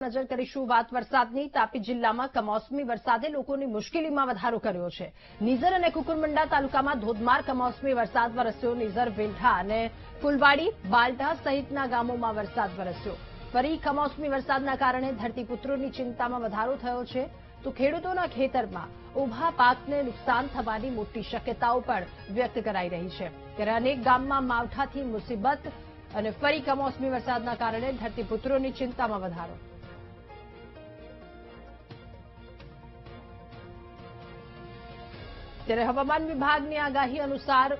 નજર કરીશું વાત વરસાદની। તાપી જિલ્લામાં કમોસમી વરસાદે લોકોની મુશ્કેલીમાં વધારો કર્યો છે। નીઝર અને કુકરમુંડા તાલુકામાં ધોધમાર કમોસમી વરસાદ વરસ્યો। નીઝર, વેલઠા અને ફુલવાડી, બાલટા સહિતના ગામોમાં વરસાદ વરસ્યો। ફરી કમોસમી વરસાદના કારણે ધરતીપુત્રોની ચિંતામાં વધારો થયો છે, તો ખેડૂતોના ખેતરમાં ઉભા પાકને નુકસાન થવાની મોટી શક્યતાઓ પણ વ્યક્ત કરાઈ રહી છે। ત્યારે અનેક ગામમાં માવઠાથી મુસીબત અને ફરી કમોસમી વરસાદના કારણે ધરતીપુત્રોની ચિંતામાં વધારો। ત્યારે હવામાન વિભાગની આગાહી અનુસાર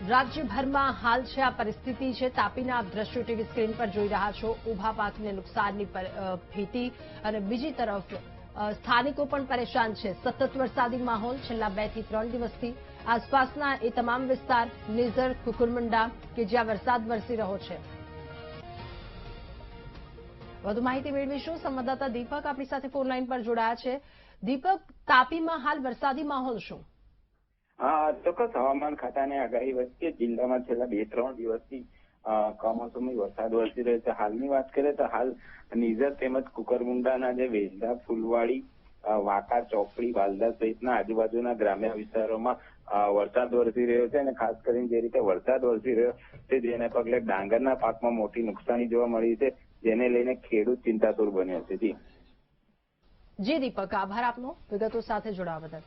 રાજ્યભરમાં હાલ છે આ પરિસ્થિતિ છે। તાપીના આપ દ્રશ્યો ટીવી સ્ક્રીન પર જોઈ રહ્યા છો। ઉભા પાકને નુકસાનની ભીતિ અને બીજી તરફ સ્થાનિકો પણ પરેશાન છે। સતત વરસાદી માહોલ છેલ્લા 2 થી 3 દિવસથી આસપાસના એ તમામ વિસ્તાર નીઝર, કુકરમુંડા કે જ્યાં વરસાદ વરસી રહ્યો છે। વધુ માહિતી મેળવીશું। સંવાદદાતા દીપક આપણી સાથે ફોન લાઈન પર જોડાયા છે। દીપક, તાપીમાં હાલ વરસાદી માહોલ શું? ચોક્કસ હવામાન ખાતાની આગાહી વચ્ચે જિલ્લામાં છેલ્લા 2-3 દિવસથી કમોસમી વરસાદ વરસી રહ્યો છે। હાલની વાત કરીએ તો હાલ નીઝર તેમજ કુકરમુંડાના જે વેલધા, ફુલવાડી, વાંકા, ચોપડી, વાલદા સહિતના આજુબાજુના ગ્રામ્ય વિસ્તારોમાં વરસાદ વરસી રહ્યો છે અને ખાસ કરીને જે રીતે વરસાદ વરસી રહ્યો છે જેને પગલે ડાંગરના પાકમાં મોટી નુકસાની જોવા મળી છે, જેને લઈને ખેડૂત ચિંતાતુર બન્યો છે। જી દીપક, આભાર આપનો વિગતો સાથે જોડાવા બદલ।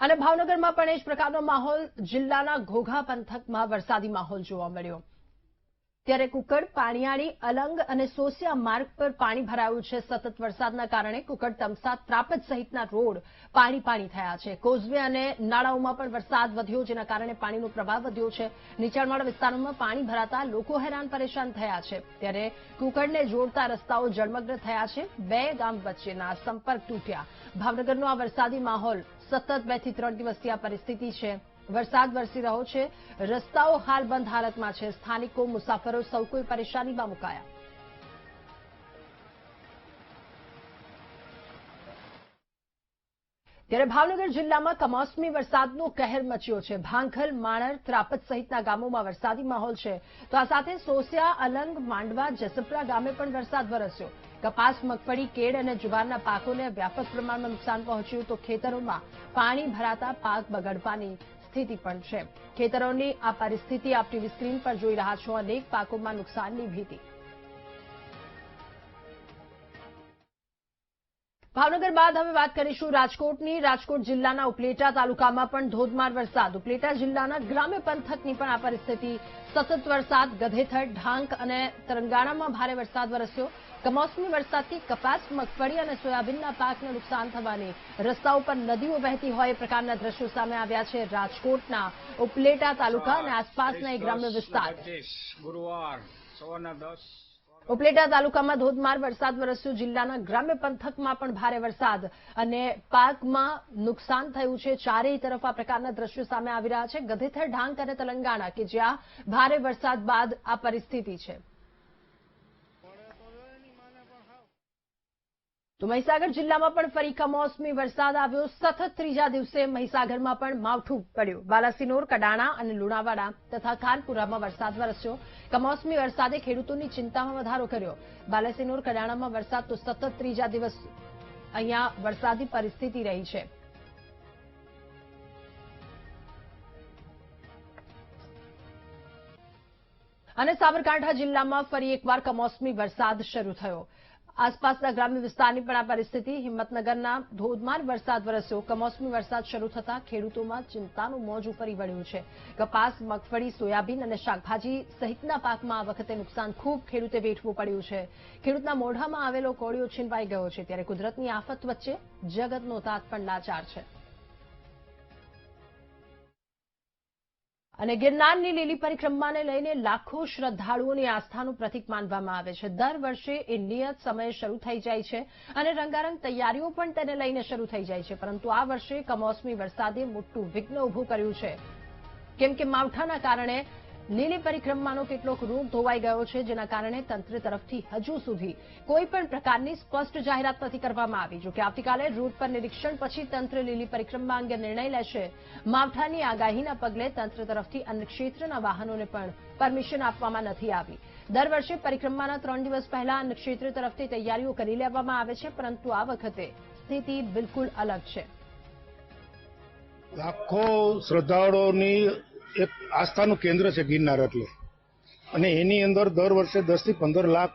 અને ભાવનગરમાં પણ એ જ પ્રકારનો માહોલ જિલ્લાના ઘોઘા પંથકમાં વરસાદી માહોલ જોવા મળ્યો। ત્યારે કુકડ, પાણીયાળી, અલંગ અને સોસિયા માર્ગ પર પાણી ભરાયું છે। સતત વરસાદના કારણે કુકડ, તમસા, ત્રાપજ સહિતના રોડ પાણી થયા છે। કોઝવે અને નાળાઓમાં પણ વરસાદ વધ્યો, જેના કારણે પાણીનો પ્રવાહ વધ્યો છે। નીચાણવાળા વિસ્તારોમાં પાણી ભરાતા લોકો હેરાન પરેશાન થયા છે। ત્યારે કુકડને જોડતા રસ્તાઓ જળમગ્ન થયા છે। 2 ગામ વચ્ચેના સંપર્ક તૂટ્યા। ભાવનગરનો આ વરસાદી માહોલ સતત 2 થી 3 દિવસથી આ પરિસ્થિતિ છે। વરસાદ વરસી રહ્યો છે, રસ્તાઓ હાલ બંધ હાલતમાં છે। સ્થાનિકો, મુસાફરો સૌ કોઈ પરેશાનીમાં મુકાયા। ત્યારે ભાવનગર જિલ્લામાં કમોસમી વરસાદનો કહેર મચ્યો છે। ભાંખલ, માણર, ત્રાપજ સહિતના ગામોમાં વરસાદી માહોલ છે, તો આ સાથે સોસિયા, અલંગ, માંડવા, જસપરા ગામે પણ વરસાદ વરસ્યો। કપાસ, મગફળી, કેળ અને જુવારના પાકોને વ્યાપક પ્રમાણમાં નુકસાન પહોંચ્યું, તો ખેતરોમાં પાણી ભરાતા પાક બગડવાની સ્થિતિ પણ છે। ખેતરોની આ પરિસ્થિતિ આપ ટીવી સ્ક્રીન પર જોઈ રહ્યા છો। અનેક પાકોમાં નુકસાનની ભીતિ। ભાવનગર બાદ હવે વાત કરીશું રાજકોટની। રાજકોટ જિલ્લાના ઉપલેટા તાલુકામાં પણ ધોધમાર વરસાદ। ઉપલેટા જિલ્લાના ગ્રામ્ય પંથકની પણ આ પરિસ્થિતિ। સતત વરસાદ, ગધેથડ, ઢાંક અને તરંગાણામાં ભારે વરસાદ વરસ્યો। કમોસમી વરસાદથી કપાસ, મગફળી અને સોયાબીનના પાકને નુકસાન થવાની, રસ્તાઓ પર નદીઓ વહેતી હોય એ પ્રકારના દ્રશ્યો સામે આવ્યા છે। રાજકોટના ઉપલેટા તાલુકા અને આસપાસના એક ગ્રામ્ય વિસ્તાર। ઉપલેટા તાલુકામાં ધોધમાર વરસાદ વરસ્યો। જિલ્લાના ગ્રામ્ય પંથકમાં પણ ભારે વરસાદ અને પાકમાં નુકસાન થયું છે। ચારેય તરફ આ પ્રકારના દ્રશ્યો સામે આવી રહ્યા છે। ગધેથર, ઢાંક અને તેલંગાણા કે જ્યાં ભારે વરસાદ બાદ આ પરિસ્થિતિ છે। તો મહીસાગર જિલ્લામાં પણ ફરી કમોસમી વરસાદ આવ્યો। સતત 3જા દિવસે મહીસાગરમાં પણ માવઠું પડ્યું। બાલાસિનોર, કડાણા અને લુણાવાડા તથા ખાનપુરામાં વરસાદ વરસ્યો। કમોસમી વરસાદે ખેડૂતોની ચિંતામાં વધારો કર્યો। બાલાસિનોર, કડાણામાં વરસાદ તો સતત 3જા દિવસ અહીંયા વરસાદી પરિસ્થિતિ રહી છે। અને સાબરકાંઠા જિલ્લામાં ફરી એકવાર કમોસમી વરસાદ શરૂ થયો। આસપાસના ગ્રામ્ય વિસ્તારની પણ આ પરિસ્થિતિ। હિંમતનગરના ધોધમાર વરસાદ વરસ્યો। કમોસમી વરસાદ શરૂ થતા ખેડૂતોમાં ચિંતાનું મોજું ફરી વળ્યું છે। કપાસ, મગફળી, સોયાબીન અને શાકભાજી સહિતના પાકમાં આ વખતે નુકસાન ખૂબ ખેડૂતે વેઠવું પડ્યું છે। ખેડૂતના મોઢામાં આવેલો કોળિયો છીનવાઈ ગયો છે। ત્યારે કુદરતની આફત વચ્ચે જગતનો તાત પણ લાચાર છે। અને ગિરનારની લીલી પરિક્રમાને લઈને લાખો શ્રદ્ધાળુઓની આસ્થાનું પ્રતીક માનવામાં આવે છે। દર વર્ષે એ નિયત સમયે શરૂ થઈ જાય છે અને રંગારંગ તૈયારીઓ પણ તેને લઈને શરૂ થઈ જાય છે। પરંતુ આ વર્ષે કમોસમી વરસાદે મોટું વિઘ્ન ઊભું કર્યું છે, કેમ કે માવઠાના કારણે લીલી પરિક્રમાનો કેટલોક રૂટ ધોવાઈ ગયો છે, જેના કારણે તંત્ર તરફથી હજુ સુધી કોઈ પણ પ્રકારની સ્પષ્ટ જાહેરાત નથી કરવામાં આવી। જોકે આવતીકાલે રૂટ પર નિરીક્ષણ પછી તંત્ર લીલી પરિક્રમા અંગે નિર્ણય લેશે। માવઠાની આગાહીના પગલે તંત્ર તરફથી અન્ય ક્ષેત્રના વાહનોને પણ પરમિશન આપવામાં નથી આવી। દર વર્ષે પરિક્રમાના 3 દિવસ પહેલા અન્ન ક્ષેત્ર તરફથી તૈયારીઓ કરી લેવામાં આવે છે, પરંતુ આ વખતે સ્થિતિ બિલકુલ અલગ છે. લાખો શ્રદ્ધાળુઓની એક આસ્થાનું કેન્દ્ર છે ગિરનાર એટલે, અને એની અંદર દર વર્ષે 10 થી 15 લાખ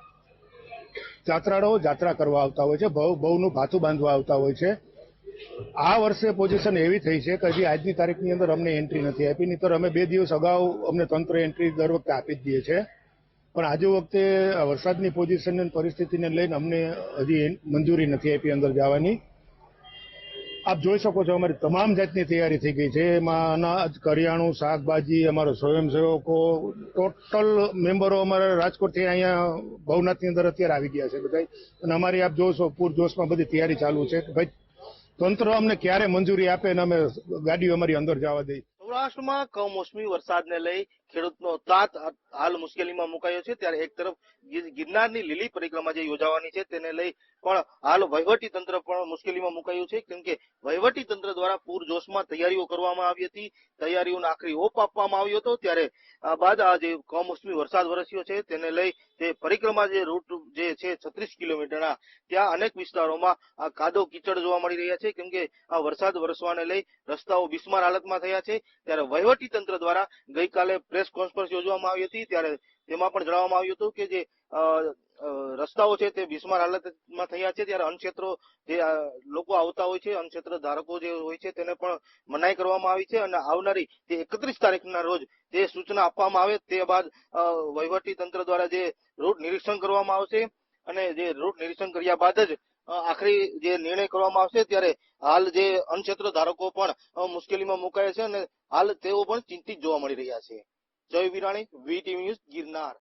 યાત્રાળુઓ યાત્રા કરવા આવતા હોય છે, ભવનું ભાથું બાંધવા આવતા હોય છે. આ વર્ષે પોઝિશન એવી થઈ છે કે હજી આજની તારીખની અંદર અમને એન્ટ્રી નથી આપી, નહીંતર અમે 2 દિવસ અગાઉ અમને તંત્ર એન્ટ્રી દર વખતે આપી જ દઈએ છે. પણ આજે વખતે વરસાદની પોઝિશન અને પરિસ્થિતિને લઈને અમને હજી મંજૂરી નથી આપી અંદર જવાની. આપ જોઈ શકો છો અમારી તમામ જાતની તૈયારી થઈ ગઈ છે. એમાં અનાજ, કરિયાણું, શાકભાજી, અમારા સ્વયંસેવકો, ટોટલ મેમ્બરો અમારા રાજકોટથી અહીંયા ભવનાથની અંદર અત્યારે આવી ગયા છે બધા. અને અમારી આપ જોશો પૂરજોશમાં બધી તૈયારી ચાલુ છે કે ભાઈ તંત્ર અમને ક્યારે મંજૂરી આપે અને અમે ગાડીઓ અમારી અંદર જવા દઈએ. સૌરાષ્ટ્રમાં કમોસમી વરસાદને લઈ ખેડૂતનો તાત હાલ મુશ્કેલીમાં મુકાયો છે. ત્યારે એક તરફ ગિરનારની લીલી પરિક્રમા જે યોજાવાની છે તેને લઈ પણ હાલ વહીવટી તંત્ર પણ મુશ્કેલીમાં મુકાયું છે, કેમ કે વહીવટી તંત્ર દ્વારા પૂરજોશમાં તૈયારીઓ કરવામાં આવી હતી. તૈયારીઓને આખરી ઓપ આપવામાં આવ્યો હતો. ત્યારે આ બાદ આ જે કમોસમી વરસાદ વરસ્યો છે તેને લઈ તે પરિક્રમા જે રૂટ જે છે 36 કિલોમીટરના, ત્યાં અનેક વિસ્તારોમાં આ કાદવ કીચડ જોવા મળી રહ્યા છે, કેમ કે આ વરસાદ વરસવાને લઈ રસ્તાઓ બિસ્માર હાલતમાં થયા છે. ત્યારે વહીવટી તંત્ર દ્વારા ગઈકાલે પ્રેસ કોન્ફરન્સ યોજવામાં આવી હતી. ત્યારે તેમાં પણ જણાવવામાં આવ્યું હતું કે જે રસ્તાઓ છે તે બિસ્માર હાલતમાં થયા છે. ત્યારે અન્નક્ષેત્રો જે લોકો આવતા હોય છે, અન્નક્ષેત્ર ધારકો જે હોય છે તેને પણ મનાઈ કરવામાં આવી છે. અને આવનારી જે 31 તારીખના રોજ જે સૂચના આપવામાં આવે તે બાદ વહીવટી તંત્ર દ્વારા જે રૂટ નિરીક્ષણ કરવામાં આવશે, અને જે રૂટ નિરીક્ષણ કર્યા બાદ જ આખરી જે નિર્ણય કરવામાં આવશે. ત્યારે હાલ જે અન્નક્ષેત્ર ધારકો પણ મુશ્કેલીમાં મુકાયા છે અને હાલ તેઓ પણ ચિંતિત જોવા મળી રહ્યા છે. જય વિરાણી, વીટીવી ન્યૂઝ, ગિરનાર.